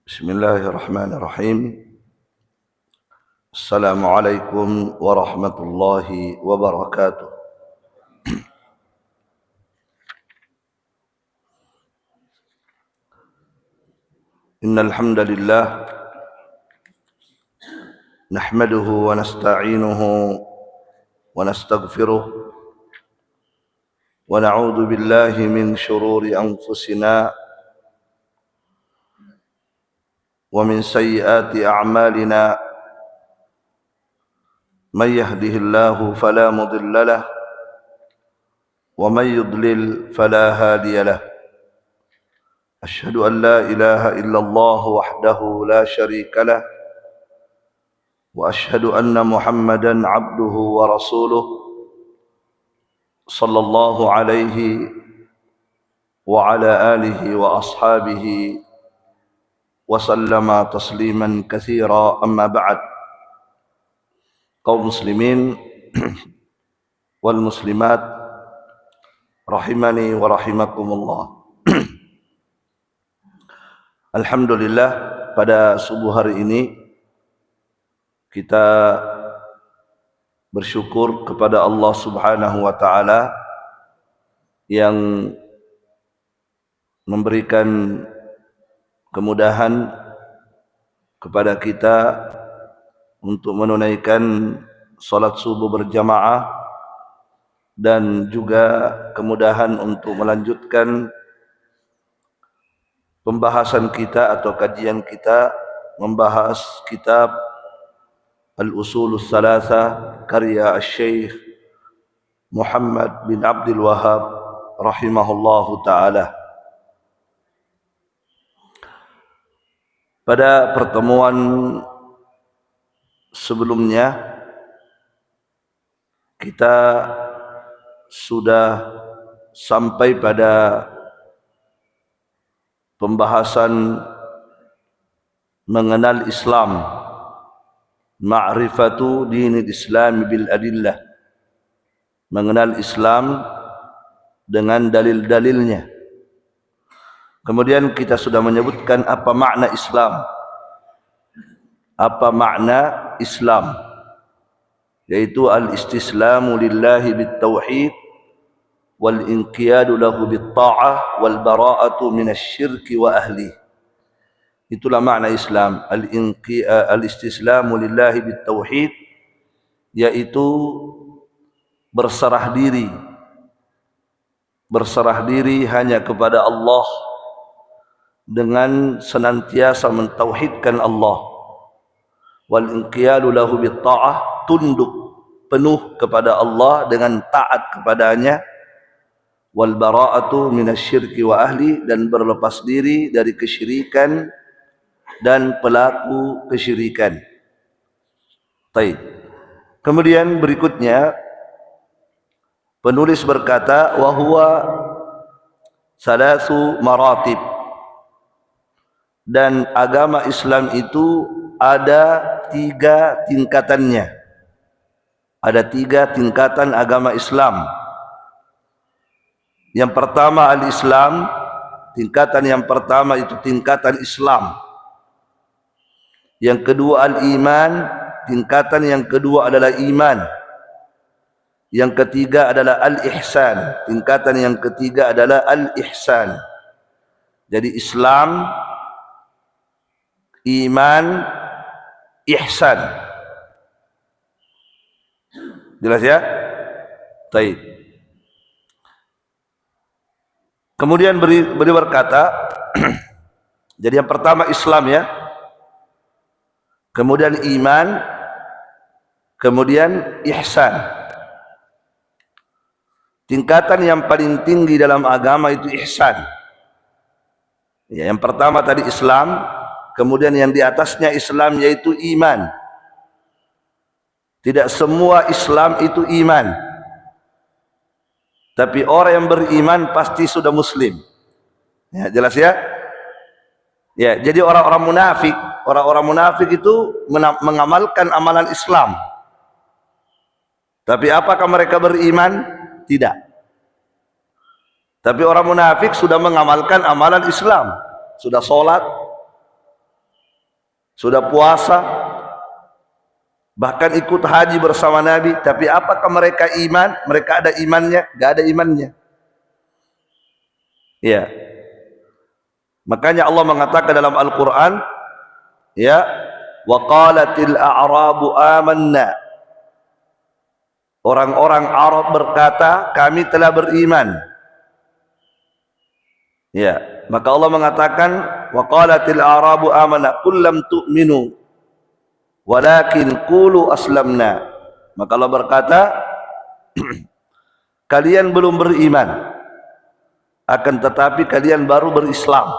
Bismillahirrahmanirrahim. Assalamualaikum warahmatullahi wabarakatuh. Innal hamdalillah nahmaduhu wa nasta'inuhu wa nastaghfiruh wa na'udzu billahi min shururi anfusina wa min sayyiati a'malina. Man yahdihillahu fala mudilla lahu wa man yudlil fala hadiya lahu. Asyhadu an la ilaha illallah wahdahu la syarika lah wa asyhadu anna Muhammadan abduhu wa rasuluh sallallahu alaihi wa ala alihi wa ashabihi wa sallama tasliman katsira. Amma ba'd. Kaum muslimin wal muslimat rahimani wa rahimakumullah. Alhamdulillah, pada subuh hari ini kita bersyukur kepada Allah Subhanahu wa taala yang memberikan kemudahan kepada kita untuk menunaikan salat subuh berjamaah dan juga kemudahan untuk melanjutkan pembahasan kita atau kajian kita membahas kitab Al-Usulus Salasa karya Syekh Muhammad bin Abdul Wahhab rahimahullahu taala. Pada pertemuan sebelumnya kita sudah sampai pada pembahasan mengenal Islam, ma'rifatu dinil Islam bil adillah, mengenal Islam dengan dalil-dalilnya. Kemudian kita sudah menyebutkan apa makna Islam. Apa makna Islam? Yaitu al-istislamu lillahi bit-tauhid wal inqiyadu lahu bit-ta'ah wal bara'atu minasyirki wa ahli. Itulah makna Islam. Al-istislamu lillahi bit-tauhid, yaitu berserah diri hanya kepada Allah dengan senantiasa mentauhidkan Allah. Wal inqiyadu lahu bit-ta'ah, tunduk penuh kepada Allah dengan taat kepadanya. Wal bara'atu minasyirki wa ahli, dan berlepas diri dari kesyirikan dan pelaku kesyirikan. Baik. Kemudian berikutnya penulis berkata, wa huwa salasu maratib, dan agama Islam itu ada 3 tingkatannya. Ada 3 tingkatan agama Islam. Yang pertama al-Islam, tingkatan yang pertama itu tingkatan Islam. Yang kedua al-Iman, tingkatan yang kedua adalah iman. Yang ketiga adalah al-Ihsan, tingkatan yang ketiga adalah al-Ihsan. Jadi Islam, iman, ihsan. Jelas ya? Baik. Kemudian beliau berkata, jadi yang pertama Islam ya, kemudian iman, kemudian ihsan. Tingkatan yang paling tinggi dalam agama itu ihsan. Ya, yang pertama tadi Islam, kemudian yang di atasnya Islam yaitu iman. Tidak semua Islam itu iman, tapi orang yang beriman pasti sudah muslim. Ya, jelas ya? Ya, jadi orang-orang munafik itu mengamalkan amalan Islam. Tapi apakah mereka beriman? Tidak. Tapi orang munafik sudah mengamalkan amalan Islam, sudah sholat, sudah puasa, bahkan ikut haji bersama Nabi. Tapi apakah mereka iman? Mereka ada imannya? Gak ada imannya. Ya. Makanya Allah mengatakan dalam Al-Quran, ya, wa qalatil a'rabu amanna. Orang-orang Arab berkata, kami telah beriman. Ya, maka Allah mengatakan, wa qalatil a'rabu amanna, qul lam tu'minu walakin qulu aslamna. Maka Allah berkata, kalian belum beriman, akan tetapi kalian baru berislam.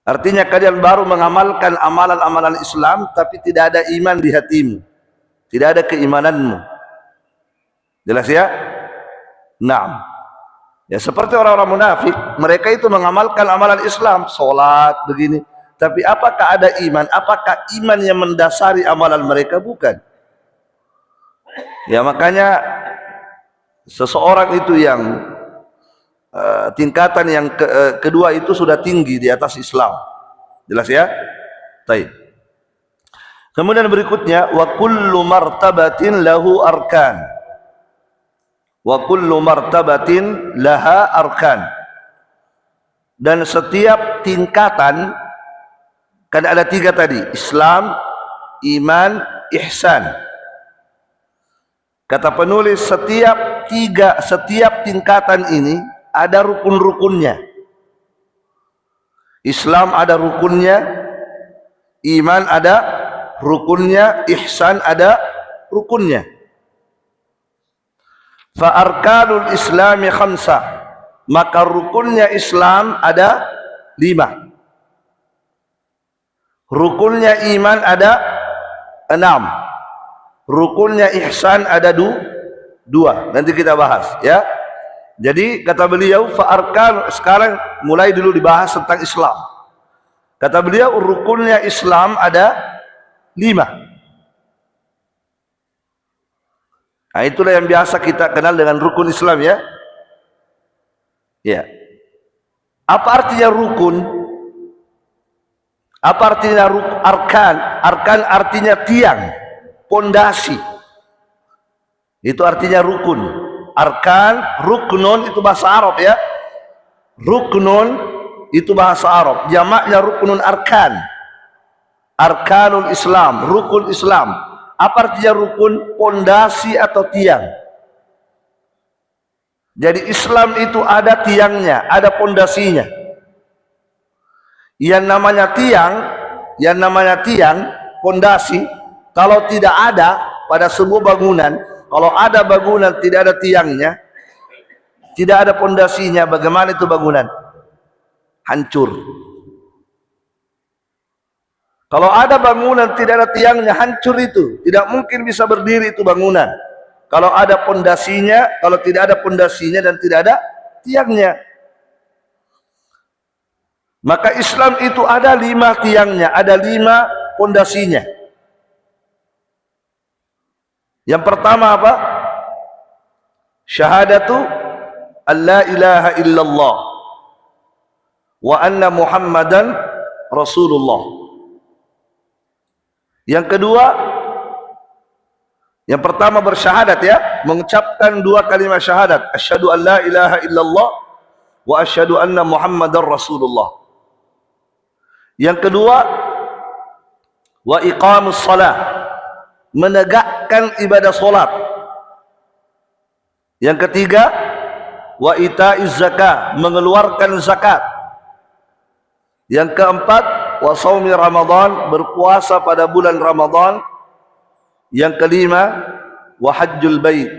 Artinya kalian baru mengamalkan amalan-amalan Islam, tapi tidak ada iman di hatimu, tidak ada keimananmu. Jelas ya? Naam. Ya, seperti orang-orang munafik, mereka itu mengamalkan amalan Islam, sholat begini, tapi apakah ada iman? Apakah iman yang mendasari amalan mereka? Bukan. Ya, makanya seseorang itu yang tingkatan yang kedua itu sudah tinggi di atas Islam. Jelas ya? Baik. Kemudian berikutnya, wa kullu martabatin lahu arkan. Wa kullu martabatin laha arkan. Dan setiap tingkatan, kan ada tiga tadi, Islam, iman, ihsan. Kata penulis, setiap tingkatan ini ada rukun-rukunnya. Islam ada rukunnya, iman ada rukunnya, ihsan ada rukunnya. Fa arkanul islami khamsa, maka rukunnya Islam ada 5. Rukunnya iman ada 6. Rukunnya ihsan ada 2. Nanti kita bahas ya. Jadi kata beliau, fa arkan, sekarang mulai dulu dibahas tentang Islam. Kata beliau, rukunnya Islam ada 5. Nah, itulah yang biasa kita kenal dengan rukun Islam ya. Ya. Apa artinya rukun? Apa artinya arkan? Arkan artinya tiang, pondasi. Itu artinya rukun. Arkan, ruknun itu bahasa Arab ya. Ruknun itu bahasa Arab. Jamaknya ruknun arkan. Arkanul Islam, rukun Islam. Apa artinya rukun? Pondasi atau tiang. Jadi Islam itu ada tiangnya, ada pondasinya. Yang namanya tiang, pondasi, kalau tidak ada pada sebuah bangunan, kalau ada bangunan tidak ada tiangnya, tidak ada pondasinya, bagaimana itu bangunan? Hancur. Kalau ada bangunan tidak ada tiangnya, hancur itu. Tidak mungkin bisa berdiri itu bangunan. Kalau ada pondasinya, kalau tidak ada pondasinya dan tidak ada tiangnya. Maka Islam itu ada 5 tiangnya, ada 5 pondasinya. Yang pertama apa? Syahadatu alla ilaha illallah wa anna Muhammadan Rasulullah. Yang kedua, yang pertama bersyahadat ya, mengucapkan 2 kalimat syahadat, asyhadu an la ilaha illallah wa asyhadu anna Muhammadar Rasulullah. Yang kedua, wa iqamus shalah, menegakkan ibadah salat. Yang ketiga, wa itaiz zakah, mengeluarkan zakat. Yang keempat, wa shaumi Ramadan, berpuasa pada bulan Ramadan. Yang kelima, wa hajjul bait,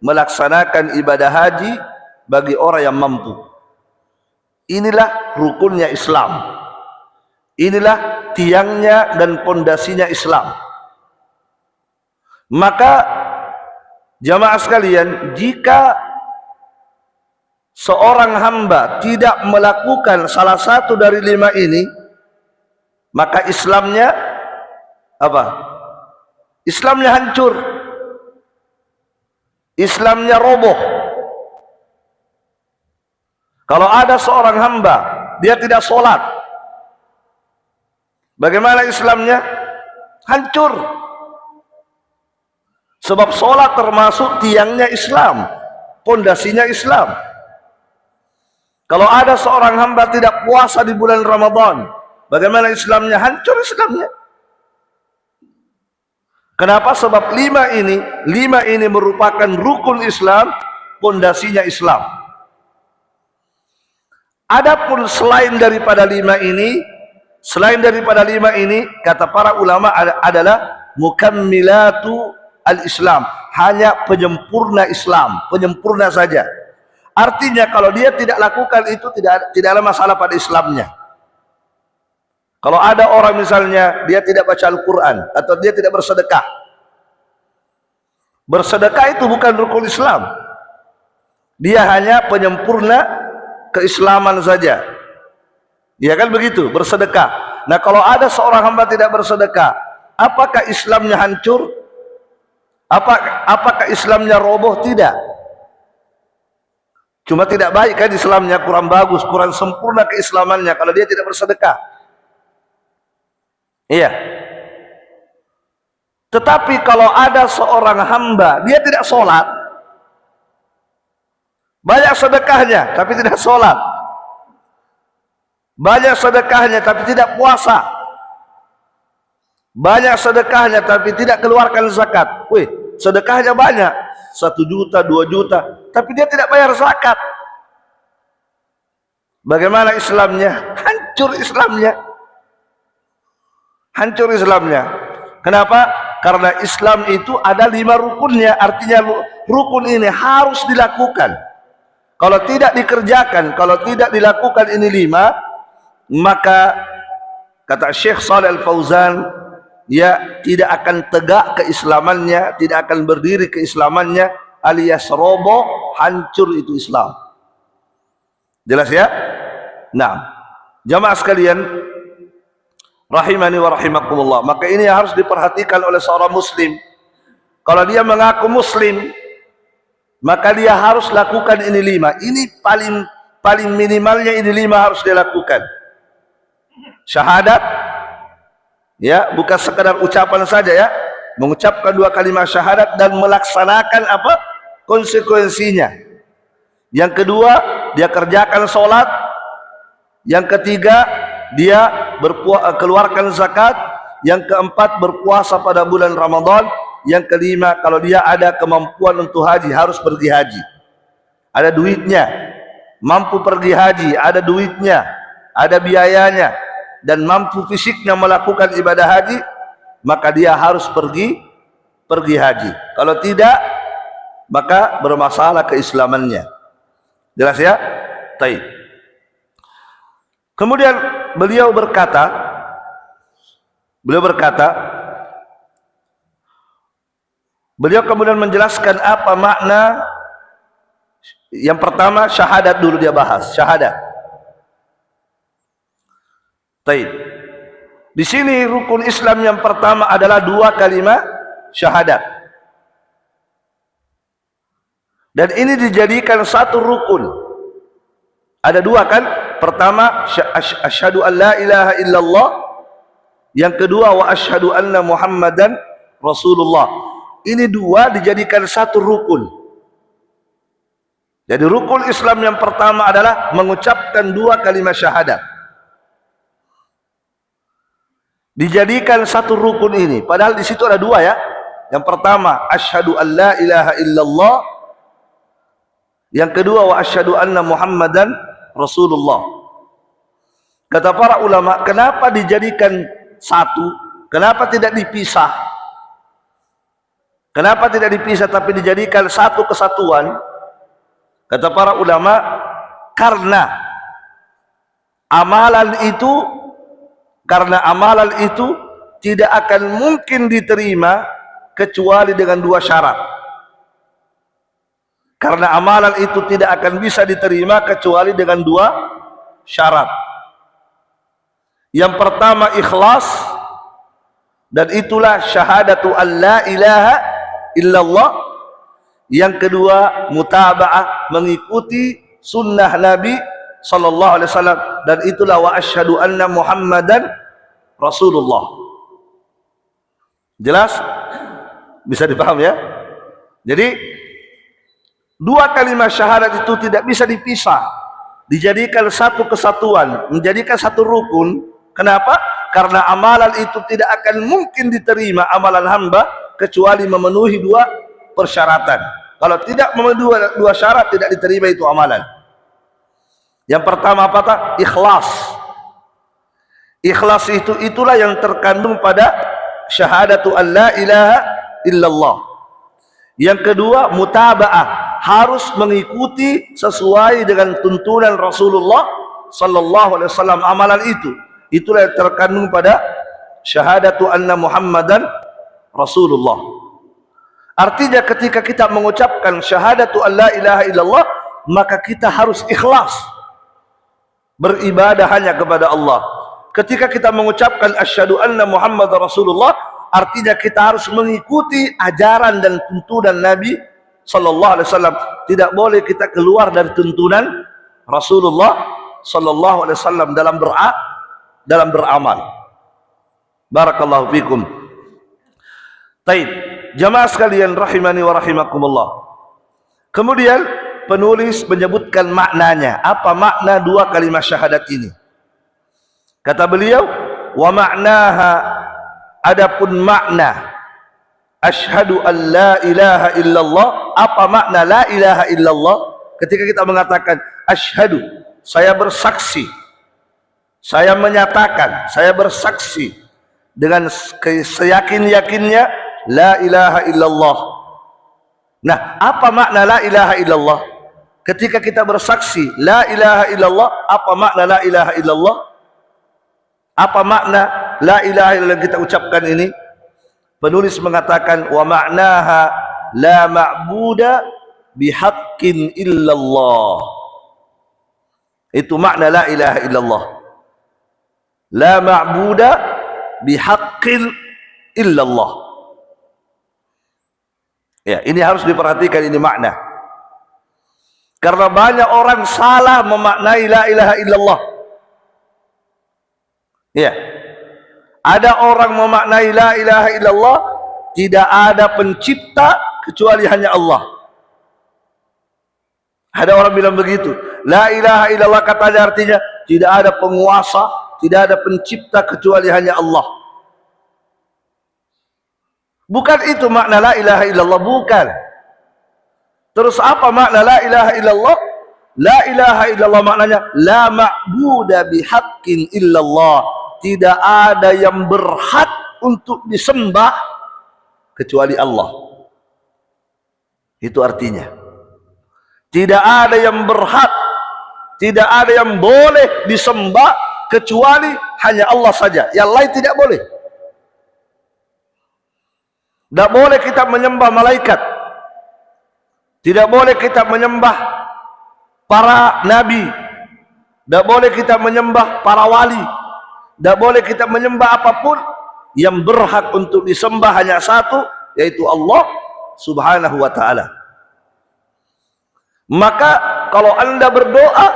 melaksanakan ibadah haji bagi orang yang mampu. Inilah rukunnya Islam. Inilah tiangnya dan pondasinya Islam. Maka jamaah sekalian, jika seorang hamba tidak melakukan salah satu dari 5 ini, maka Islamnya apa? Islamnya hancur. Islamnya roboh. Kalau ada seorang hamba, dia tidak sholat, bagaimana Islamnya? Hancur. Sebab sholat termasuk tiangnya Islam, pondasinya Islam. Kalau ada seorang hamba tidak puasa di bulan Ramadan, bagaimana Islamnya? Hancur Islamnya. Kenapa? Sebab lima ini merupakan rukun Islam, pondasinya Islam. Adapun selain daripada lima ini, kata para ulama adalah mukammilatu al-Islam, hanya penyempurna Islam, penyempurna saja. Artinya kalau dia tidak lakukan itu tidak ada masalah pada Islamnya. Kalau ada orang misalnya dia tidak baca Al-Quran atau dia tidak bersedekah, bersedekah itu bukan rukun Islam, dia hanya penyempurna keislaman saja. Ya kan begitu, bersedekah. Nah kalau ada seorang hamba tidak bersedekah, apakah Islamnya hancur? Apakah Islamnya roboh? Tidak. Cuma tidak baik kan Islamnya, kurang bagus, kurang sempurna keislamannya kalau dia tidak bersedekah. Iya. Tetapi kalau ada seorang hamba, dia tidak sholat, banyak sedekahnya tapi tidak sholat, banyak sedekahnya tapi tidak puasa, banyak sedekahnya tapi tidak keluarkan zakat. Wih, sedekahnya banyak, 1 juta, 2 juta, tapi dia tidak bayar zakat. Bagaimana Islamnya? Hancur Islamnya. Hancur Islamnya. Kenapa? Karena Islam itu ada 5 rukunnya. Artinya rukun ini harus dilakukan. Kalau tidak dikerjakan, kalau tidak dilakukan ini 5, maka kata Syekh Shalih Al-Fauzan, ya tidak akan tegak keislamannya, tidak akan berdiri keislamannya, alias roboh, hancur itu Islam. Jelas ya? Nah, jamaah sekalian rahimani wa rahimakumullah, maka ini harus diperhatikan oleh seorang muslim. Kalau dia mengaku muslim, maka dia harus lakukan ini 5. Ini paling minimalnya ini 5 harus dia lakukan. Syahadat, ya, bukan sekadar ucapan saja ya, mengucapkan 2 kalimat syahadat dan melaksanakan apa? Konsekuensinya. Yang kedua, dia kerjakan sholat. Yang ketiga, dia keluarkan zakat. Yang keempat, berpuasa pada bulan Ramadan. Yang kelima, kalau dia ada kemampuan untuk haji, harus pergi haji, ada duitnya, mampu pergi haji, ada duitnya, ada biayanya, dan mampu fisiknya melakukan ibadah haji, maka dia harus pergi haji. Kalau tidak, maka bermasalah keislamannya. Jelas ya? Baik. Kemudian beliau berkata, beliau kemudian menjelaskan apa makna. Yang pertama, syahadat dulu dia bahas, syahadat. Baik. Di sini rukun Islam yang pertama adalah 2 kalimat syahadat. Dan ini dijadikan satu rukun. Ada 2 kan? Pertama, asyhadu an la ilaha illallah. Yang kedua, wa asyhadu anna Muhammadan Rasulullah. Ini 2 dijadikan satu rukun. Jadi rukun Islam yang pertama adalah mengucapkan 2 kalimat syahadat. Dijadikan satu rukun ini. Padahal di situ ada 2 ya. Yang pertama, asyhadu an la ilaha illallah. Yang kedua, wa asyhadu anna Muhammadan Rasulullah. Kata para ulama, kenapa dijadikan satu? Kenapa tidak dipisah? Kenapa tidak dipisah tapi dijadikan satu kesatuan? Kata para ulama, karena amalan itu tidak akan mungkin diterima kecuali dengan 2 syarat. Karena amalan itu tidak akan bisa diterima kecuali dengan 2 syarat. Yang pertama ikhlas, dan itulah syahadatu an la ilaha illallah. Yang kedua, mutaba'ah, mengikuti sunnah Nabi sallallahu alaihi wasallam, dan itulah wa asyhadu anna Muhammadan Rasulullah. Jelas? Bisa dipaham ya? Jadi dua kalimat syahadat itu tidak bisa dipisah, dijadikan satu kesatuan, menjadikan satu rukun. Kenapa? Karena amalan itu tidak akan mungkin diterima, amalan hamba, kecuali memenuhi dua persyaratan. Kalau tidak memenuhi dua syarat, tidak diterima itu amalan. Yang pertama apa? Ikhlas. Ikhlas itulah yang terkandung pada syahadatu an la ilaha illallah. Yang kedua, mutaba'ah, harus mengikuti sesuai dengan tuntunan Rasulullah sallallahu alaihi wasallam amalan itu. Itulah yang terkandung pada syahadatu anna Muhammadan Rasulullah. Artinya ketika kita mengucapkan syahadatu an la ilaha illallah, maka kita harus ikhlas beribadah hanya kepada Allah. Ketika kita mengucapkan asyhadu anna Muhammadar Rasulullah, artinya kita harus mengikuti ajaran dan tuntunan Nabi sallallahu alaihi wasallam. Tidak boleh kita keluar dari tuntunan Rasulullah sallallahu alaihi wasallam dalam beramal. Barakallahu fikum. Baik, jamaah sekalian rahimani wa rahimakumullah. Kemudian penulis menyebutkan maknanya. Apa makna dua kalimat syahadat ini? Kata beliau, wa ma'naha, adapun makna asyhadu an la ilaha illallah. Apa makna la ilaha illallah? Ketika kita mengatakan asyhadu, saya bersaksi, saya menyatakan, saya bersaksi dengan seyakin-yakinnya la ilaha illallah. Nah, apa makna la ilaha illallah? Ketika kita bersaksi la ilaha illallah, apa makna la ilaha illallah? Apa makna la ilaha illallah yang kita ucapkan ini? Penulis mengatakan wa ma'naha la ma'buda bihaqqin illallah. Itu makna la ilaha illallah. La ma'buda bihaqqin illallah. Ya, ini harus diperhatikan, ini makna. Karena banyak orang salah memaknai la ilaha illallah. Ya. Ada orang memaknai la ilaha illallah, tidak ada pencipta kecuali hanya Allah. Ada orang bilang begitu. La ilaha illallah katanya artinya tidak ada penguasa, tidak ada pencipta kecuali hanya Allah. Bukan itu makna la ilaha illallah, bukan. Terus apa makna la ilaha illallah? La ilaha illallah maknanya la ma'buda bihaqqin illallah. Tidak ada yang berhak untuk disembah kecuali Allah. Itu artinya. Tidak ada yang berhak, tidak ada yang boleh disembah kecuali hanya Allah saja. Yang lain tidak boleh. Tidak boleh kita menyembah malaikat. Tidak boleh kita menyembah para nabi. Tidak boleh kita menyembah para wali. Tidak boleh kita menyembah apapun. Yang berhak untuk disembah hanya satu, yaitu Allah subhanahu wa ta'ala. Maka kalau anda berdoa,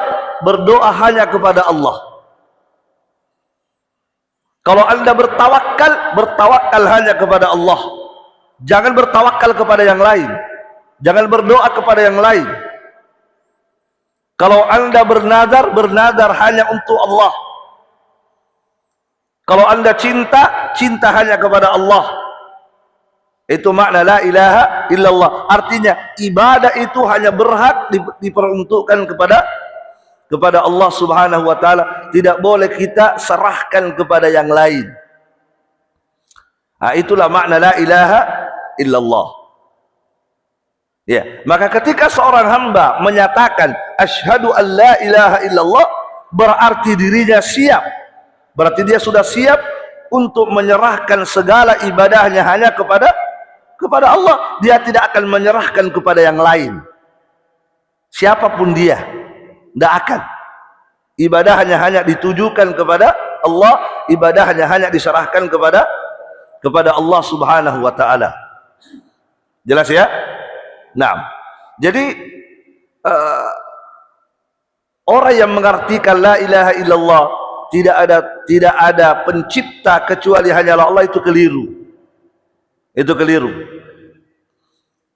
berdoa hanya kepada Allah. Kalau anda bertawakal, bertawakal hanya kepada Allah. Jangan bertawakal kepada yang lain. Jangan berdoa kepada yang lain. Kalau anda bernazar, bernazar hanya untuk Allah. Kalau anda cinta, cinta hanya kepada Allah. Itu makna la ilaha illallah. Artinya ibadah itu hanya berhak diperuntukkan kepada Allah subhanahu wa ta'ala. Tidak boleh kita serahkan kepada yang lain. Nah, itulah makna la ilaha illallah. Ya, maka ketika seorang hamba menyatakan asyhadu an la ilaha illallah, berarti dirinya siap. Berarti dia sudah siap untuk menyerahkan segala ibadahnya hanya kepada Allah. Dia tidak akan menyerahkan kepada yang lain. Siapapun dia, tidak akan. Ibadahnya hanya ditujukan kepada Allah. Ibadahnya hanya diserahkan kepada Allah subhanahu wa ta'ala. Jelas ya? Nah, jadi orang yang mengartikan la ilaha illallah, tidak ada pencipta kecuali hanyalah Allah, itu keliru. Itu keliru.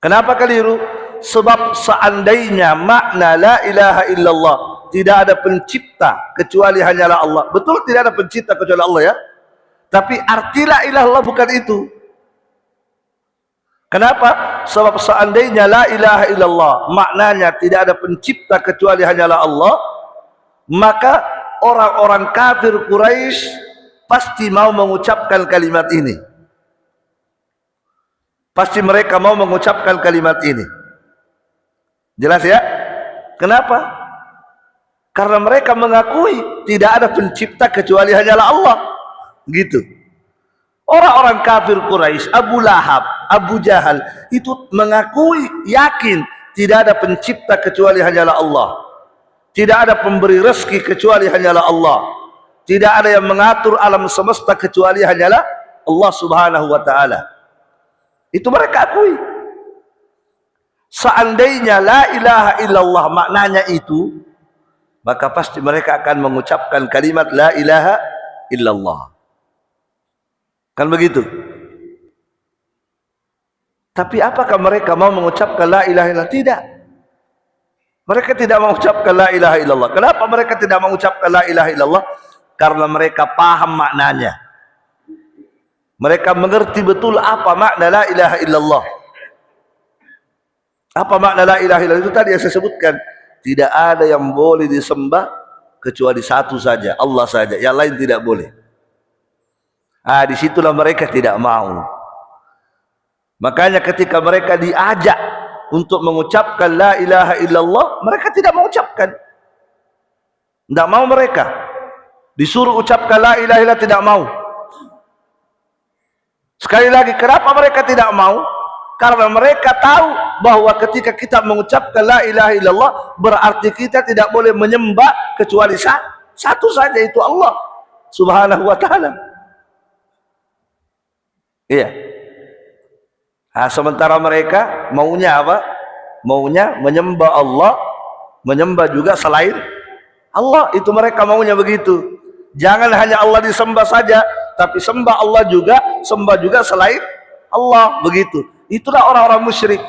Kenapa keliru? Sebab seandainya makna la ilaha illallah tidak ada pencipta kecuali hanyalah Allah. Betul tidak ada pencipta kecuali Allah ya. Tapi arti la ilaha illallah bukan itu. Kenapa? Sebab seandainya la ilaha illallah maknanya tidak ada pencipta kecuali hanyalah Allah, maka orang-orang kafir Quraisy pasti mau mengucapkan kalimat ini. Pasti mereka mau mengucapkan kalimat ini. Jelas ya? Kenapa? Karena mereka mengakui tidak ada pencipta kecuali hanyalah Allah. Gitu. Orang-orang kafir Quraisy, Abu Lahab, Abu Jahal, itu mengakui, yakin tidak ada pencipta kecuali hanyalah Allah. Tidak ada pemberi rezeki kecuali hanyalah Allah. Tidak ada yang mengatur alam semesta kecuali hanyalah Allah Subhanahu wa taala. Itu mereka akui. Seandainya la ilaha illallah maknanya itu, maka pasti mereka akan mengucapkan kalimat la ilaha illallah. Kan begitu? Tapi apakah mereka mau mengucapkan la ilaha illallah? Tidak. Mereka tidak mengucapkan la ilaha illallah. Kenapa mereka tidak mengucapkan la ilaha illallah? Karena mereka paham maknanya. Mereka mengerti betul apa makna la ilaha illallah. Apa makna la ilaha illallah? Itu tadi yang saya sebutkan. Tidak ada yang boleh disembah kecuali satu saja, Allah saja. Yang lain tidak boleh. Disitulah mereka tidak mau. Makanya ketika mereka diajak untuk mengucapkan la ilaha illallah, mereka tidak mengucapkan. Tidak mau mereka. Disuruh ucapkan la ilaha illallah, tidak mau. Sekali lagi, kenapa mereka tidak mau? Karena mereka tahu bahwa ketika kita mengucapkan la ilaha illallah, berarti kita tidak boleh menyembah kecuali satu saja, itu Allah Subhanahu wa ta'ala. Iya. Sementara mereka maunya apa? Maunya menyembah Allah, menyembah juga selain Allah. Itu mereka maunya begitu. Jangan hanya Allah disembah saja, tapi sembah Allah juga, sembah juga selain Allah, begitu. Itulah orang-orang musyrik.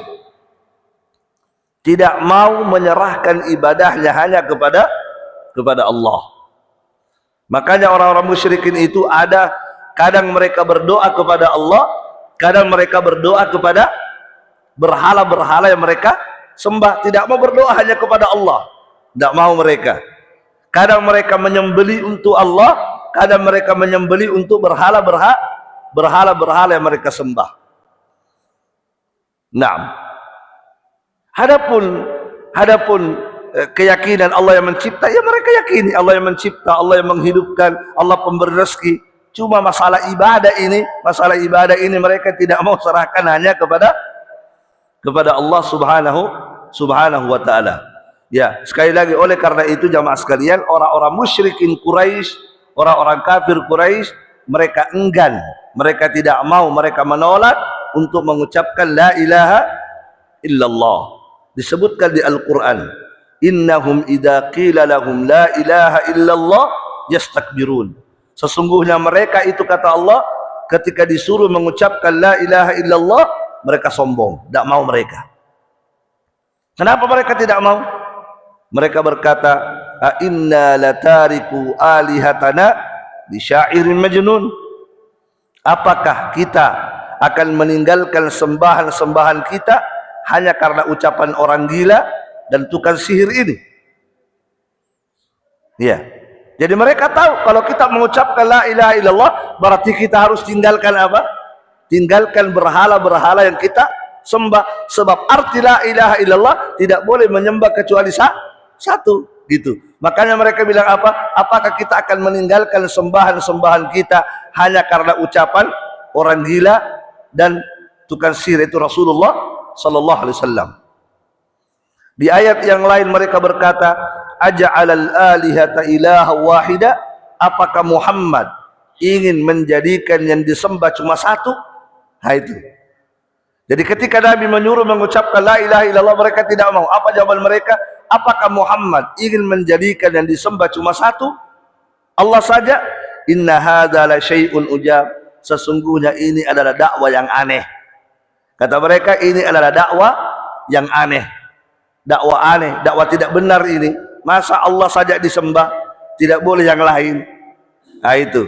Tidak mau menyerahkan ibadahnya hanya kepada Allah. Makanya orang-orang musyrikin itu ada, kadang mereka berdoa kepada Allah, kadang mereka berdoa kepada berhala-berhala yang mereka sembah. Tidak mau berdoa hanya kepada Allah. Tidak mau mereka. Kadang mereka menyembeli untuk Allah, kadang mereka menyembeli untuk berhala-berhala yang mereka sembah. Nah, hadapun keyakinan Allah yang mencipta, ya mereka yakini Allah yang mencipta, Allah yang menghidupkan, Allah pemberi rezeki. Cuma masalah ibadah ini mereka tidak mau serahkan hanya kepada Allah Subhanahu wa ta'ala. Ya, sekali lagi, oleh karena itu jamaah sekalian, orang-orang musyrikin Quraisy, orang-orang kafir Quraisy, mereka enggan, mereka tidak mau, mereka menolak untuk mengucapkan la ilaha illallah. Disebutkan di Al-Quran, innahum idza qila lahum la ilaha illallah yastakbirun. Sesungguhnya mereka itu, kata Allah, ketika disuruh mengucapkan la ilaha illallah, mereka sombong, tidak mau mereka. Kenapa mereka tidak mau? Mereka berkata, a inna latariku alihatana li syairin majnun. Apakah kita akan meninggalkan sembahan-sembahan kita hanya karena ucapan orang gila dan tukang sihir ini? Ya. Jadi mereka tahu kalau kita mengucapkan la ilaha illallah, berarti kita harus tinggalkan apa? Tinggalkan berhala-berhala yang kita sembah. Sebab arti la ilaha illallah tidak boleh menyembah kecuali satu, gitu. Makanya mereka bilang apa? Apakah kita akan meninggalkan sembahan-sembahan kita hanya karena ucapan orang gila dan tukang sihir, itu Rasulullah sallallahu alaihi wasallam. Di ayat yang lain mereka berkata, aja'alal alihata ilaha wahida, apakah Muhammad ingin menjadikan yang disembah cuma satu? Itu Jadi ketika Nabi menyuruh mengucapkan la ilaha illallah, mereka tidak mau. Apa jawaban mereka? Apakah Muhammad ingin menjadikan yang disembah cuma satu, Allah saja? Inna hadza la syai'un ujab. Sesungguhnya ini adalah dakwah yang aneh. Kata mereka, ini adalah dakwah yang aneh. Dakwah aneh, dakwah tidak benar ini. Masa Allah saja disembah, tidak boleh yang lain? Nah itu.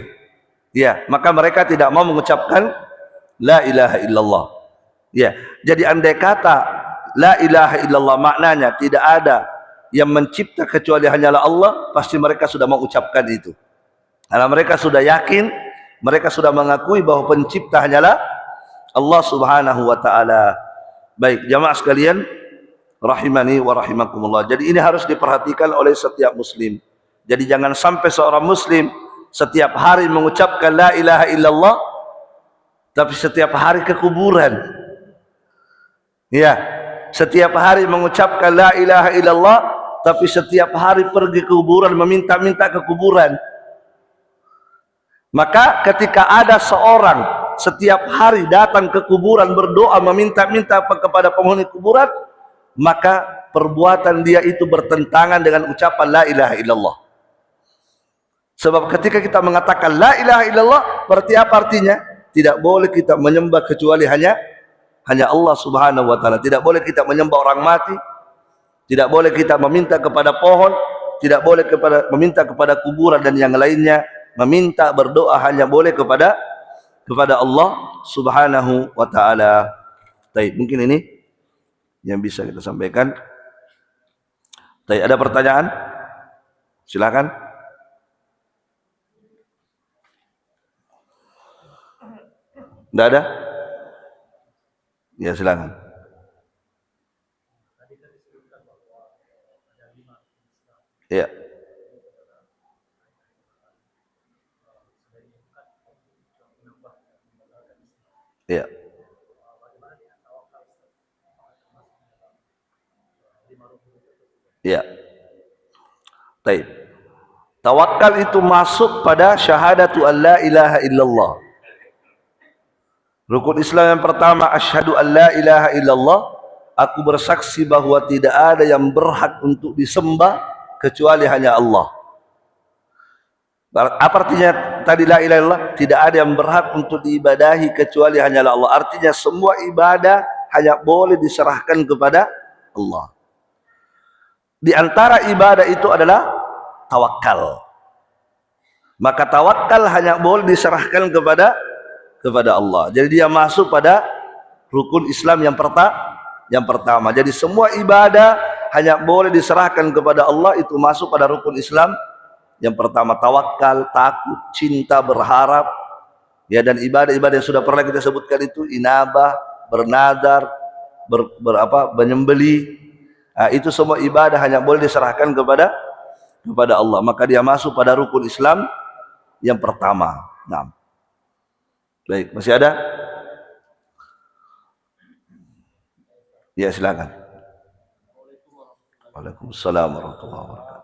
Ya, maka mereka tidak mau mengucapkan la ilaha illallah. Ya, jadi andai kata la ilaha illallah maknanya tidak ada yang mencipta kecuali hanyalah Allah, pasti mereka sudah mengucapkan itu. Karena mereka sudah yakin, mereka sudah mengakui bahwa pencipta hanyalah Allah Subhanahu wa taala. Baik, jamaah sekalian rahimani wa rahimakumullah. Jadi ini harus diperhatikan oleh setiap muslim. Jadi jangan sampai seorang muslim setiap hari mengucapkan la ilaha illallah tapi setiap hari ke kuburan. Ya, setiap hari mengucapkan la ilaha illallah tapi setiap hari pergi ke kuburan, meminta-minta ke kuburan. Maka ketika ada seorang setiap hari datang ke kuburan berdoa meminta-minta kepada penghuni kuburan, maka perbuatan dia itu bertentangan dengan ucapan la ilaha illallah. Sebab ketika kita mengatakan la ilaha illallah, berarti apa artinya? Tidak boleh kita menyembah kecuali hanya Allah Subhanahu wa taala. Tidak boleh kita menyembah orang mati, tidak boleh kita meminta kepada pohon, tidak boleh meminta kepada kuburan dan yang lainnya. Meminta berdoa hanya boleh kepada Allah Subhanahu wa taala. Baik, mungkin ini yang bisa kita sampaikan. Baik, ada pertanyaan? Silakan. Tidak ada? Ya, silakan. Ya. Ya. Ya. Baik. Tawakal itu masuk pada syahadatu an la ilaha illallah. Rukun Islam yang pertama, asyhadu an la ilaha illallah, aku bersaksi bahwa tidak ada yang berhak untuk disembah kecuali hanya Allah. Apa artinya tadi la ilaha illallah? Tidak ada yang berhak untuk diibadahi kecuali hanyalah Allah. Artinya semua ibadah hanya boleh diserahkan kepada Allah. Di antara ibadah itu adalah tawakal. Maka tawakal hanya boleh diserahkan kepada Allah. Jadi dia masuk pada rukun Islam yang pertama. Jadi semua ibadah hanya boleh diserahkan kepada Allah, itu masuk pada rukun Islam yang pertama. Tawakal, takut, cinta, berharap, ya, dan ibadah-ibadah yang sudah pernah kita sebutkan itu, inabah, bernadar, menyembeli. Nah, itu semua ibadah hanya boleh diserahkan kepada Allah. Maka dia masuk pada rukun Islam yang pertama. Nah, baik, masih ada? Ya, silakan. Waalaikumsalam warahmatullahi wabarakatuh.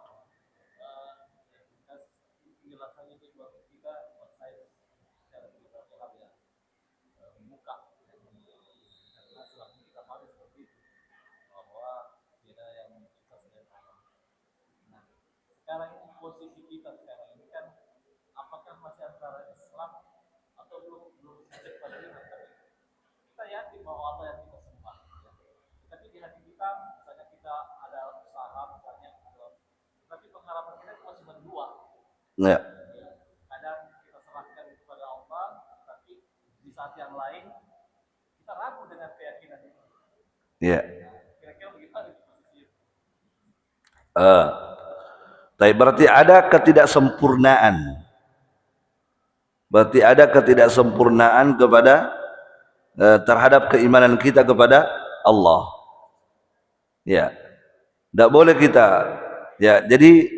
Sekarang ini posisi kita sekarang ini kan apakah masih antara Islam atau belum sampai pada ini? Kita yakin bahwa Allah yang kita sembah, ya. Tapi di hati kita, misalnya kita ada usaha, misalnya, tapi pengharapan kita itu masih berdua. Ya. Kadang kita serahkan kepada Allah, tapi di saat yang lain kita ragu dengan keyakinan itu. Ya. Kira-kira bagaimana posisi itu? Tapi berarti ada ketidaksempurnaan. Berarti ada ketidaksempurnaan kepada terhadap keimanan kita kepada Allah. Ya, tidak boleh kita. Ya, jadi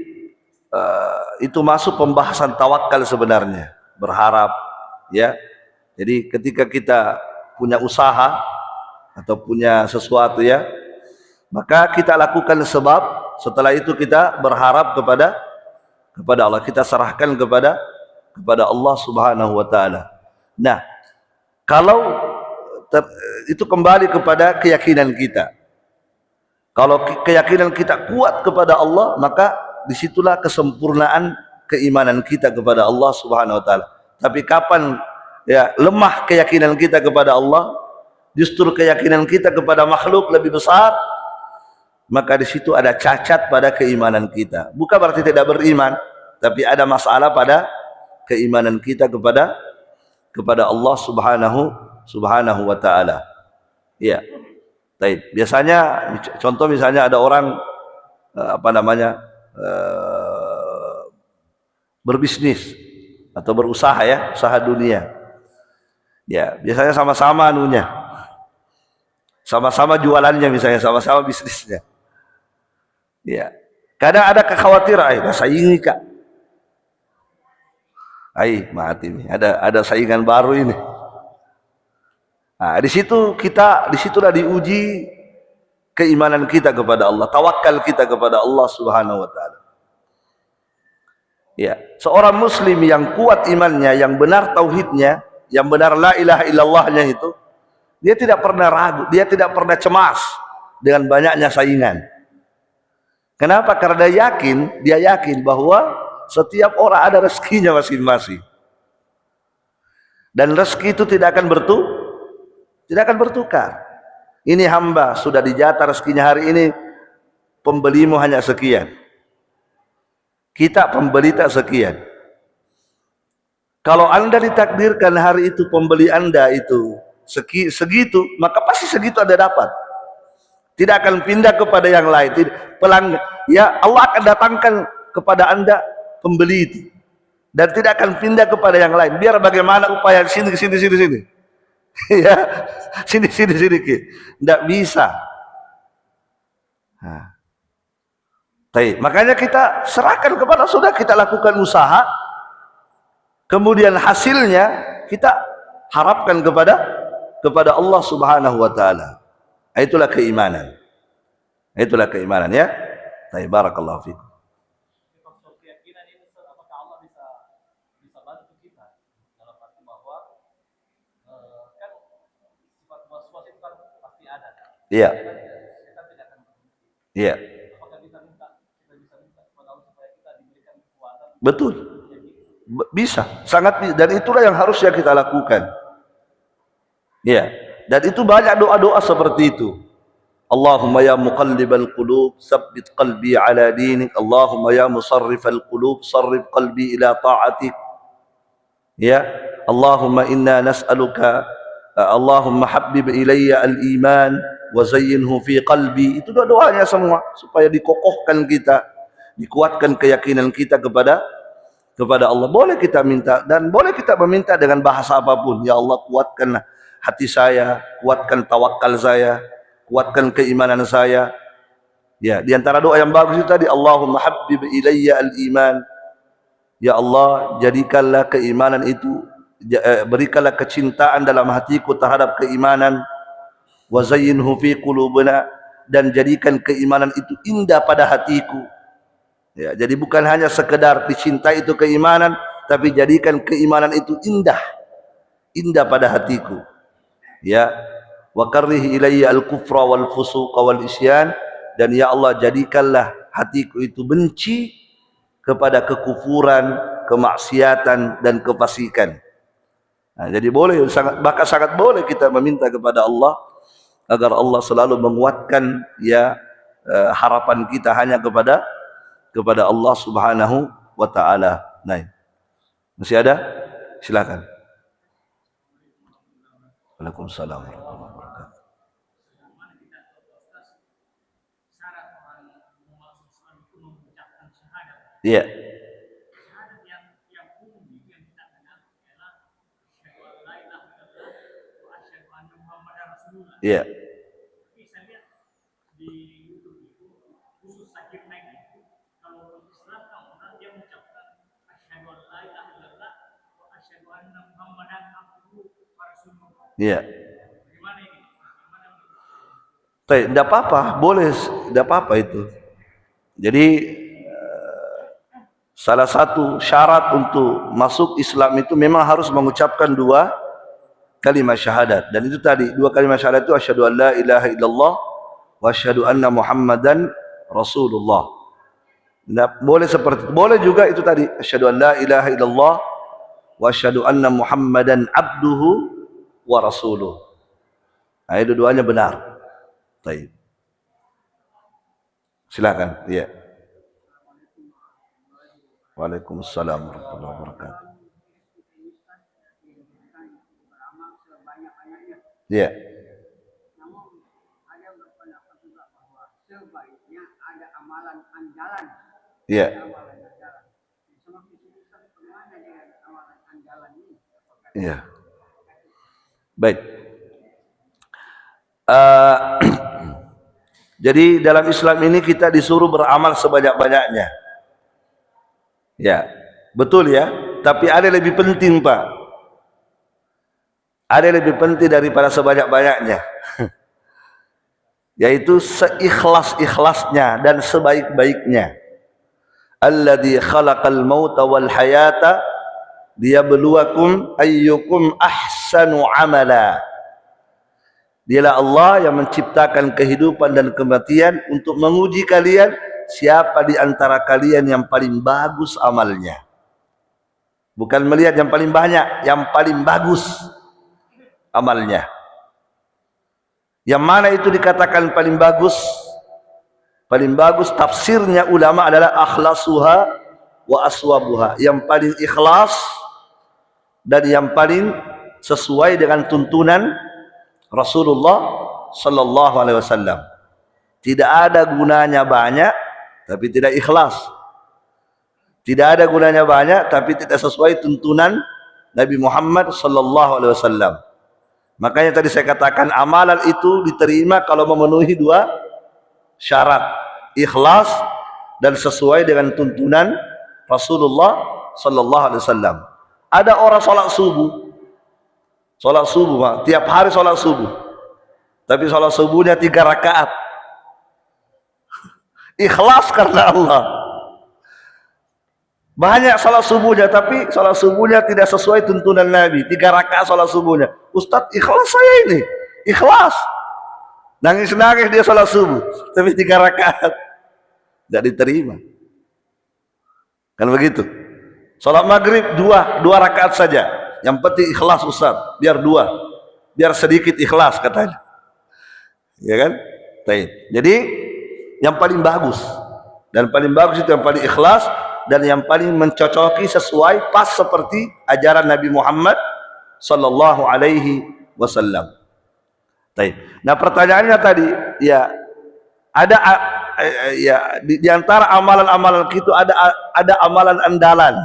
itu masuk pembahasan tawakal sebenarnya. Berharap, ya. Jadi ketika kita punya usaha atau punya sesuatu, ya, maka kita lakukan sebab. Setelah itu kita berharap kepada Allah, kita serahkan kepada Allah Subhanahu wa taala. Nah, kalau itu kembali kepada keyakinan kita. Kalau keyakinan kita kuat kepada Allah, maka disitulah kesempurnaan keimanan kita kepada Allah Subhanahu wa taala. Tapi kapan ya lemah keyakinan kita kepada Allah, justru keyakinan kita kepada makhluk lebih besar, maka di situ ada cacat pada keimanan kita. Bukan berarti tidak beriman, tapi ada masalah pada keimanan kita kepada Allah Subhanahu wa taala. Iya. Baik. Biasanya contoh misalnya ada orang berbisnis atau berusaha ya, usaha dunia. Ya, biasanya sama-sama anunya. Sama-sama jualannya misalnya, sama-sama bisnisnya. Ya. Kadang ada kekhawatiran, saingi Kak. Mati nih. Ada saingan baru ini. Nah, disitulah diuji keimanan kita kepada Allah, tawakal kita kepada Allah Subhanahu wa taala. Ya, seorang muslim yang kuat imannya, yang benar tauhidnya, yang benar la ilaha illallahnya itu, dia tidak pernah ragu, dia tidak pernah cemas dengan banyaknya saingan. Kenapa? Karena dia yakin bahwa setiap orang ada rezekinya masing-masing. Dan rezeki itu tidak akan bertukar. Ini hamba sudah dijatah rezekinya hari ini, pembelimu hanya sekian, kita pembeli tak sekian. Kalau anda ditakdirkan hari itu pembeli anda itu segitu, maka pasti segitu anda dapat. Tidak akan pindah kepada yang lain. Ya Allah akan datangkan kepada anda pembeli itu, dan tidak akan pindah kepada yang lain. Biar bagaimana upaya sini. Ya, sini tidak bisa. Makanya kita serahkan kepada, sudah kita lakukan usaha, kemudian hasilnya kita harapkan kepada Allah Subhanahu wa taala. Itulah keimanan. Ya. Barakallahu fikum. Faktor keyakinan ini, apakah Allah bisa bantu kita dalam arti bahwa kan sifat was-was itu kan pasti ada. Iya. Kita tidak akan berhenti. Iya. Apakah kita bisa minta kepada Allah supaya kita diberikan kekuatan? Betul. Bisa, sangat bisa. Dan itulah yang harusnya kita lakukan. Iya. Dan itu banyak doa-doa seperti itu. Allahumma ya muqallibal qulub, tsabbit qalbi ala dinik. Allahumma ya musarrifal qulub, sarrif qalbi ila ta'atik. Ya, Allahumma inna nas'aluka, Allahumma habbib ilayya al-iman wa zayyinhu fi qalbi. Itu doa-doanya semua supaya dikokohkan kita, dikuatkan keyakinan kita kepada Allah. Boleh kita minta, dan boleh kita meminta dengan bahasa apapun. Ya Allah, kuatkanlah hati saya, kuatkan tawakal saya, kuatkan keimanan saya. Ya, di antara doa yang bagus itu tadi, Allahumma habbib ilayya al-iman. Ya Allah, jadikanlah keimanan itu, berikanlah kecintaan dalam hatiku terhadap keimanan. Wa zayyinhu fi qulubina, dan jadikan keimanan itu indah pada hatiku. Ya, jadi bukan hanya sekedar dicintai itu keimanan, tapi jadikan keimanan itu indah pada hatiku. Ya, wa karrih ilayya al-kufra wal fusuqa wal isyan, dan ya Allah, jadikanlah hatiku itu benci kepada kekufuran, kemaksiatan dan kefasikan. Nah, jadi sangat boleh kita meminta kepada Allah agar Allah selalu menguatkan harapan kita hanya kepada Allah Subhanahu wa taala. Nah, masih ada? Silakan. Waalaikumsalam warahmatullahi wabarakatuh. Iya. Iya. Iya. Tidak apa-apa, boleh, tidak apa-apa itu. Jadi salah satu syarat untuk masuk Islam itu memang harus mengucapkan dua kalimat syahadat. Dan itu tadi, dua kalimat syahadat itu asyhadu an la ilaha illallah wa asyhadu anna Muhammadan Rasulullah. Nah, boleh seperti itu. Boleh juga itu tadi, asyhadu an la ilaha illallah wa asyhadu anna Muhammadan abduhu wa rasuluh. Nah, itu duanya benar. Baik. Silakan. Iya. Waalaikumsalam warahmatullahi wabarakatuh. Iya. Namun ada yang berpendapat juga bahwa sebaiknya ada amalan andalan. Iya. Amalan andalan. Semakin susah bagaimana dengan amalan andalan ini? Iya. Baik. Jadi dalam Islam ini kita disuruh beramal sebanyak-banyaknya. Ya, betul ya. Tapi ada lebih penting, Pak. Ada lebih penting daripada sebanyak-banyaknya. Yaitu seikhlas-ikhlasnya dan sebaik-baiknya. Alladzi khalaqal mauta wal hayata liyabluwakum ayyukum ahsanu amala. Dialah Allah yang menciptakan kehidupan dan kematian untuk menguji kalian siapa di antara kalian yang paling bagus amalnya. Bukan melihat yang paling banyak, yang paling bagus amalnya. Yang mana itu dikatakan paling bagus? Paling bagus tafsirnya ulama adalah akhlasuha wa aswabuha. Yang paling ikhlas dan yang paling sesuai dengan tuntunan Rasulullah sallallahu alaihi wasallam. Tidak ada gunanya banyak tapi tidak ikhlas. Tidak ada gunanya banyak tapi tidak sesuai tuntunan Nabi Muhammad sallallahu alaihi wasallam. Makanya tadi saya katakan amalan itu diterima kalau memenuhi dua syarat, ikhlas dan sesuai dengan tuntunan Rasulullah sallallahu alaihi wasallam. Ada orang salat subuh, Pak, tiap hari salat subuh. Tapi salat subuhnya 3 rakaat. Ikhlas karena Allah. Banyak salat subuhnya tapi salat subuhnya tidak sesuai tuntunan Nabi. 3 rakaat salat subuhnya. Ustaz, ikhlas saya ini. Ikhlas. Nangis-nangis dia salat subuh, tapi 3 rakaat. Tidak diterima. Kan begitu. Salat maghrib 2 rakaat saja. Yang penting ikhlas Ustaz, biar 2, biar sedikit ikhlas katanya, ya kan? Jadi yang paling bagus dan paling bagus itu yang paling ikhlas dan yang paling mencocoki sesuai pas seperti ajaran Nabi Muhammad sallallahu alaihi wasallam. Nah pertanyaannya tadi ya ada ya di antara amalan-amalan itu ada amalan andalan.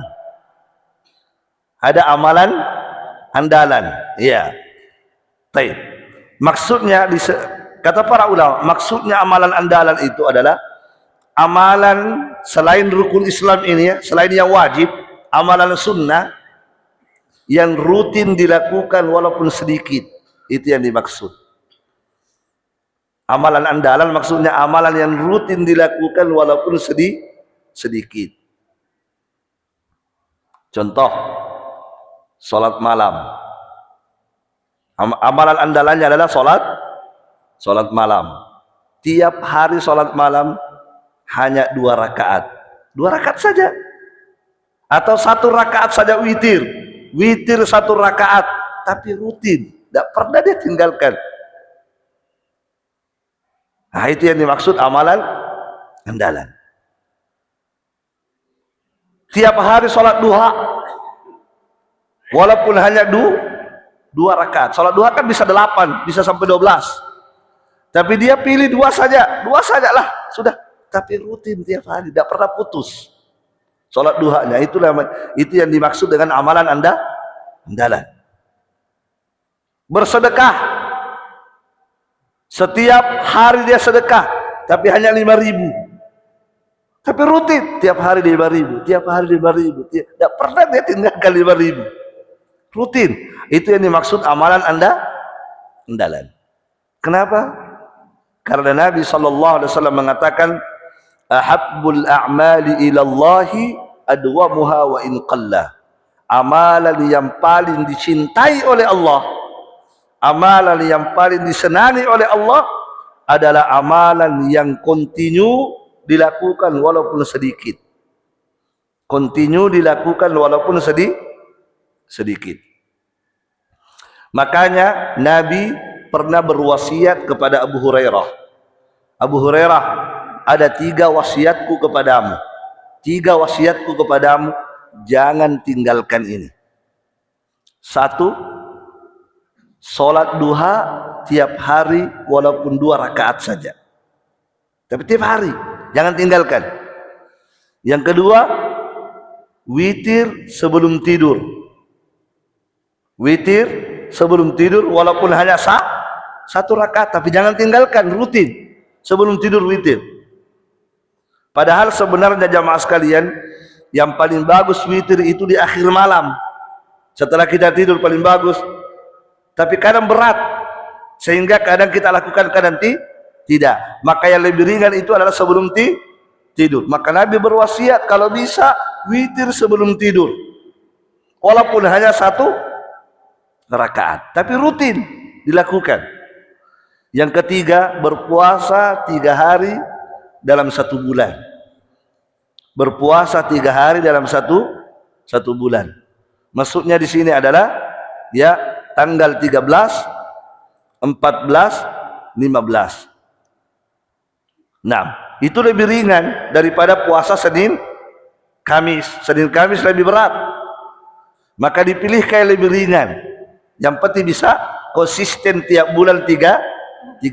Ada amalan andalan, ya. Baik. Maksudnya kata para ulama, maksudnya amalan andalan itu adalah amalan selain rukun Islam ini ya, selain yang wajib, amalan sunnah yang rutin dilakukan walaupun sedikit. Itu yang dimaksud. Amalan andalan maksudnya amalan yang rutin dilakukan walaupun sedikit. Contoh, salat malam. Amalan andalannya adalah salat malam. Tiap hari salat malam hanya 2 rakaat. 2 rakaat saja. Atau 1 rakaat saja witir. Witir 1 rakaat, tapi rutin, tidak pernah dia tinggalkan. Nah, itu yang dimaksud amalan andalan. Tiap hari salat duha. Walaupun hanya 2 rakaat. Salat duha kan bisa 8, bisa sampai 12. Tapi dia pilih 2 saja. 2 sajalah, sudah. Tapi rutin tiap hari, tidak pernah putus. Salat duhanya itu yang dimaksud dengan amalan andalan. Bersedekah. Setiap hari dia sedekah, tapi hanya 5.000. Tapi rutin, tiap hari 5.000, tiap hari 5.000. Tidak pernah dia tinggalkan 5.000. Rutin, itu yang dimaksud amalan andalan. Kenapa? Karena Nabi SAW mengatakan ahabbul a'mali ilallahi adwamuha wa in qalla. Amalan yang paling dicintai oleh Allah amalan yang paling disenangi oleh Allah adalah amalan yang kontinu dilakukan walaupun sedikit. Kontinu dilakukan walaupun sedikit. Makanya Nabi pernah berwasiat kepada Abu Hurairah. Abu Hurairah, ada 3 wasiatku kepadamu. 3 wasiatku kepadamu, jangan tinggalkan ini. 1, sholat duha tiap hari walaupun 2 rakaat saja. Tapi tiap hari, jangan tinggalkan. Yang kedua, witir sebelum tidur. Witir sebelum tidur walaupun hanya 1 rakaat, tapi jangan tinggalkan, rutin sebelum tidur witir. Padahal sebenarnya jamaah sekalian, yang paling bagus witir itu di akhir malam. Setelah kita tidur paling bagus. Tapi kadang berat, sehingga kadang kita lakukan, kadang tidak. Maka yang lebih ringan itu adalah sebelum tidur. Maka Nabi berwasiat kalau bisa witir sebelum tidur, walaupun hanya 1 rakaat, tapi rutin dilakukan. Yang ketiga, berpuasa 3 hari dalam 1 bulan. Berpuasa 3 hari dalam satu bulan. Maksudnya di sini adalah ya tanggal 13, 14, 15. Nah, itu lebih ringan daripada puasa Senin Kamis. Senin Kamis lebih berat. Maka dipilih kayak lebih ringan. Yang penting bisa konsisten tiap bulan 3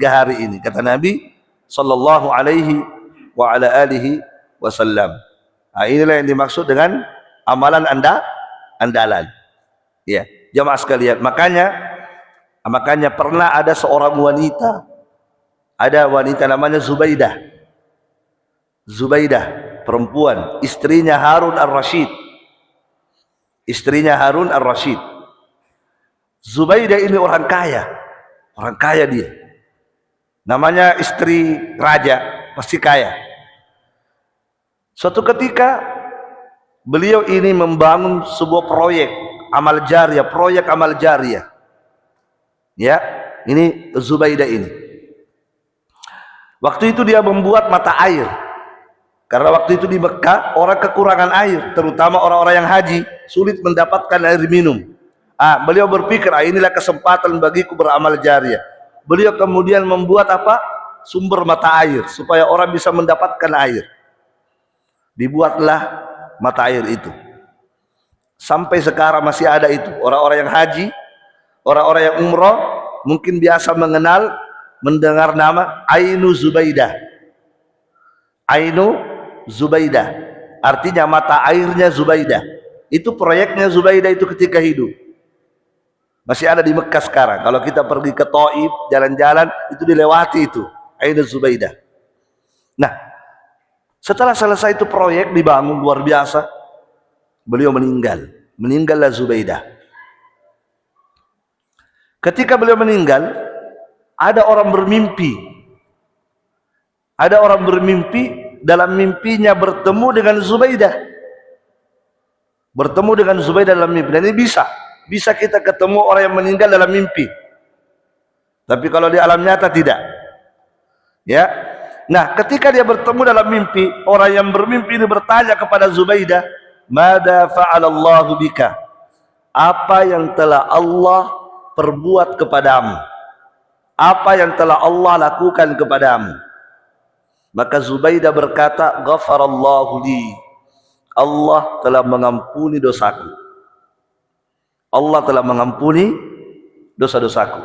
hari ini, kata Nabi sallallahu alaihi wa ala alihi wasallam. Nah, inilah yang dimaksud dengan amalan andalan. Ya, jamaah sekalian. Makanya pernah ada seorang wanita, namanya Zubaidah. Zubaidah, perempuan, istrinya Harun ar-Rasyid. Zubaidah ini orang kaya dia. Namanya istri raja, pasti kaya. Suatu ketika beliau ini membangun sebuah proyek amal jariah. Ya, ini Zubaidah ini. Waktu itu dia membuat mata air. Karena waktu itu di Mekah orang kekurangan air, terutama orang-orang yang haji, sulit mendapatkan air minum. Beliau berpikir, inilah kesempatan bagiku beramal jariah. Beliau kemudian membuat sumber mata air supaya orang bisa mendapatkan air. Dibuatlah mata air itu. Sampai sekarang masih ada itu. Orang-orang yang haji, orang-orang yang umrah mungkin biasa mendengar nama Ainu Zubaidah. Ainu Zubaidah, artinya mata airnya Zubaidah. Itu proyeknya Zubaidah itu ketika hidup. Masih ada di Mekah sekarang. Kalau kita pergi ke Taif, jalan-jalan itu dilewati itu Ainu Zubaidah. Nah, setelah selesai itu proyek dibangun luar biasa, beliau meninggallah Zubaidah. Ketika beliau meninggal, ada orang bermimpi. Dalam mimpinya bertemu dengan Zubaidah. Dalam mimpi. Dan ini bisa kita ketemu orang yang meninggal dalam mimpi. Tapi kalau di alam nyata tidak. Ya. Nah, ketika dia bertemu dalam mimpi, orang yang bermimpi ini bertanya kepada Zubaidah, "Mada fa'alallahu bika?" Apa yang telah Allah perbuat kepadamu? Apa yang telah Allah lakukan kepadamu? Maka Zubaidah berkata, "Ghafarallahu li." Allah telah mengampuni dosaku. Allah telah mengampuni dosa-dosaku.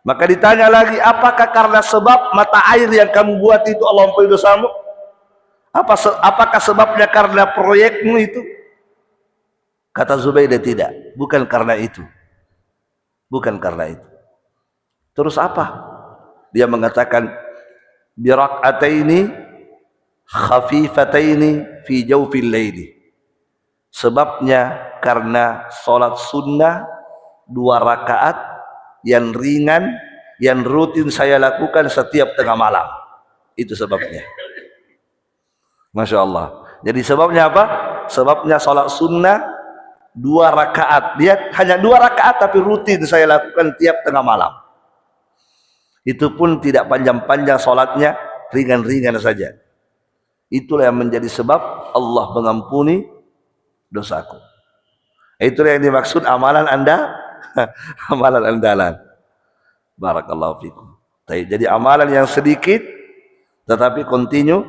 Maka ditanya lagi, apakah karena sebab mata air yang kamu buat itu Allah ampuni dosamu? Apakah sebabnya karena proyekmu itu? Kata Zubaidah, tidak, bukan karena itu. Terus apa? Dia mengatakan, birak'ataini khafifataini fi jawfil laili. Sebabnya karena sholat sunnah 2 rakaat yang ringan, yang rutin saya lakukan setiap tengah malam. Itu sebabnya. Masya Allah. Jadi sebabnya apa? Sebabnya sholat sunnah 2 rakaat. Dia hanya 2 rakaat tapi rutin saya lakukan tiap tengah malam. Itu pun tidak panjang-panjang solatnya, ringan-ringan saja. Itulah yang menjadi sebab Allah mengampuni dosaku. Itulah yang dimaksud amalan Anda, amalan andalan. Barakallahu fikum. Jadi amalan yang sedikit tetapi continue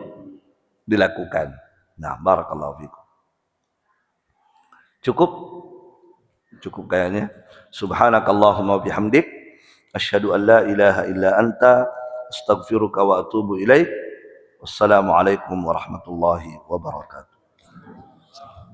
dilakukan. Nah, barakallahu fikum. Cukup? Cukup kayaknya. Subhanakallahumma bihamdik asyhadu an la ilaha illa anta astaghfiruka wa atubu ilaik. Wassalamualaikum warahmatullahi wabarakatuh.